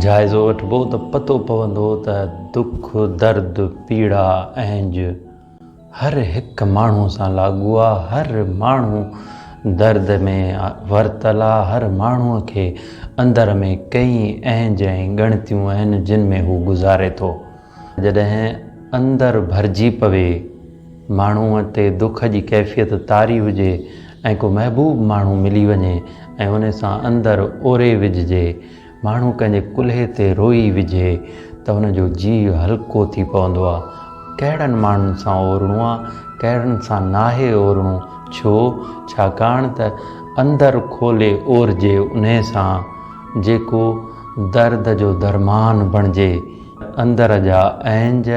जाइज़ो वठिबो त पतो पवंदो त दुख दर्द पीड़ा ऐंज हर हिकु माण्हू सां लागू आहे। हर माण्हू दर्द में वरतल आहे। हर माण्हूअ खे अंदर में कई ऐंज ऐं ॻणतियूं आहिनि जिन में हू गुज़ारे थो। जॾहिं अंदर भरिजी पवे, माण्हूअ ते दुख जी कैफ़ियत तारी हुजे ऐं को महबूब माण्हू मिली वञे ऐं उन सां अंदर ओरे विझिजे, माण्हू कंहिंजे कुल्हे ते रोई विझे त हुनजो जीउ हल्को थी पवंदो आहे। कहिड़नि माण्हुनि सां ओरणो आहे, कहिड़नि सां नाहे ओरणो। छो? छाकाणि त अंदरि खोले ओरजे उन सां जेको दर्द जो दरमान बणिजे। अंदर जा ऐंज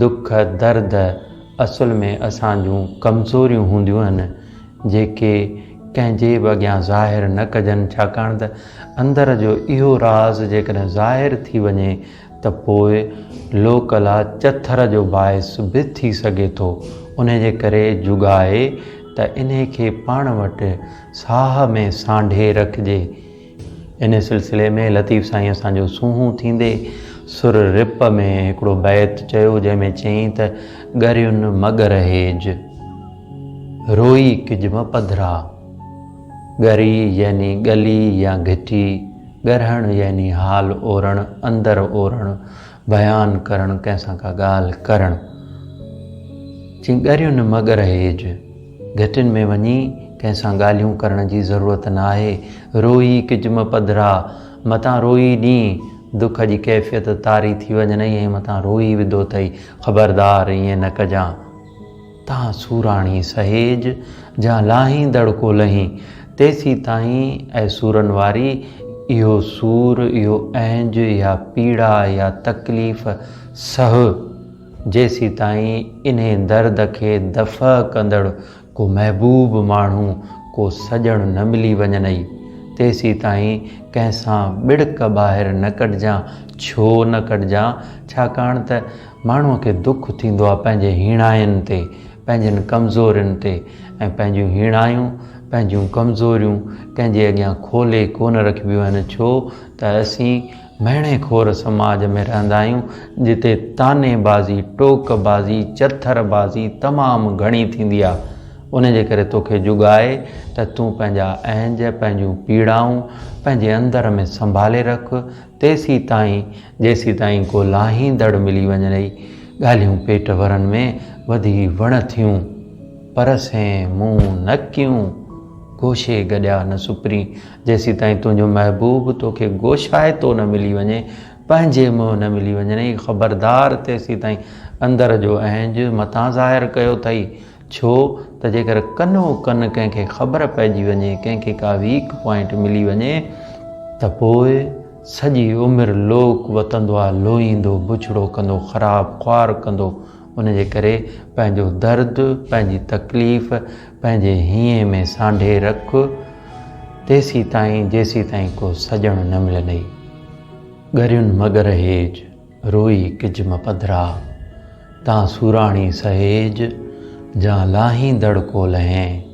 दुख दर्द असुल में असांजूं कमज़ोरियूं हूंदियूं आहिनि जेके कंहिंजे बि अॻियां ज़ाहिर न कजनि। छाकाणि त अंदर जो इहो राज़ जेकॾहिं ज़ाहिर थी वञे त पोइ लोकला चथर जो बाहिस बि थी सघे थो। उन जे करे जुगाए त इन खे पाण वटि साह में सांढे रखिजे। इन सिलसिले में लतीफ़ साईं असांजो सूंहं थींदे सुर रिप में हिकिड़ो बैत चयो जंहिंमें चयईं त ॻरियुनि मगर हेज रोई किजम पधरा। ॻरी यानी गली या घिटी, ॻरहण यानी हाल ओरण, अंदर ओरण, बयान करण, कंहिंसां का ॻाल्हि करण। चई ॻरियुनि मगर हेज, घिटियुनि में वञी कंहिंसां ॻाल्हियूं करण जी ज़रूरत न आहे। रोई किजम पधरा, मतां रोई ॾी दुख जी कैफ़ियत तारी थी वञनि ऐं मतां रोई विधो अथई, ख़बरदार ईअं न कजां। तव्हां सूराणी सहेज जा लाहींदड़ को लहीं, तेसी ताईं ऐं सूरनि वारी इहो सूर, इहो ऐंज या पीड़ा या तकलीफ़ सह, जेसी ताईं इन दर्द खे दफ़ा कंदड़ को महबूब माण्हू, को सॼण न मिली वञनि, तेसी ताईं कंहिंसां बिड़क ॿाहिरि न कढिजां। छो न कढिजां? छाकाणि त माण्हूअ खे दुख थींदो आहे पंहिंजे हीणायुनि ते, पंहिंजनि कमज़ोरियुनि ते, ऐं पंहिंजूं हीणायूं पंहिंजूं कमज़ोरियूं कंहिंजे अॻियां खोले कोन रखिबियूं आहिनि। छो त असीं महीणे खोर समाज में रहंदा आहियूं जिते तानेबाज़ी, टोकबाज़ी, चथरबाज़ी तमामु घणी थींदी आहे। उन जे करे तोखे जुगाए त तूं पंहिंजा ऐंज, पंहिंजूं पीड़ाऊं पंहिंजे अंदर में संभाले रख, तेसी ताईं जेसी ताईं को लाहींदड़ मिली वञे। ॻाल्हियूं पेट वरनि में वधी वण थियूं, परसें मुंहुं न कियूं, गोशे गॾिया न सुपरी। जेसी ताईं तुंहिंजो महबूब तोखे गोशाए तो न मिली वञे, पंहिंजे मुंहुं न मिली वञे, ख़बरदार तेसी ताईं अंदर जो ऐंज मतां ज़ाहिर कयो अथई। छो त जेकर कनो कन कंहिंखे ख़बर पइजी वञे, कंहिंखे का वीक पॉइंट मिली वञे त पोइ सॼी उमिरि लोक वतंदो आहे, लोईंदो, बुछड़ो कंदो, ख़राबु ख़्वार कंदो। उन जे करे पंहिंजो दर्द, पंहिंजी तकलीफ़ पंहिंजे हीअं में सांढे रख, तेसी ताईं जेसी ताईं को सॼण न मिलंदई। ॻरियुनि मगर हेज रोई किजम पधरा, तव्हां सूराणी सहेज जा लाहींदड़ को लहें।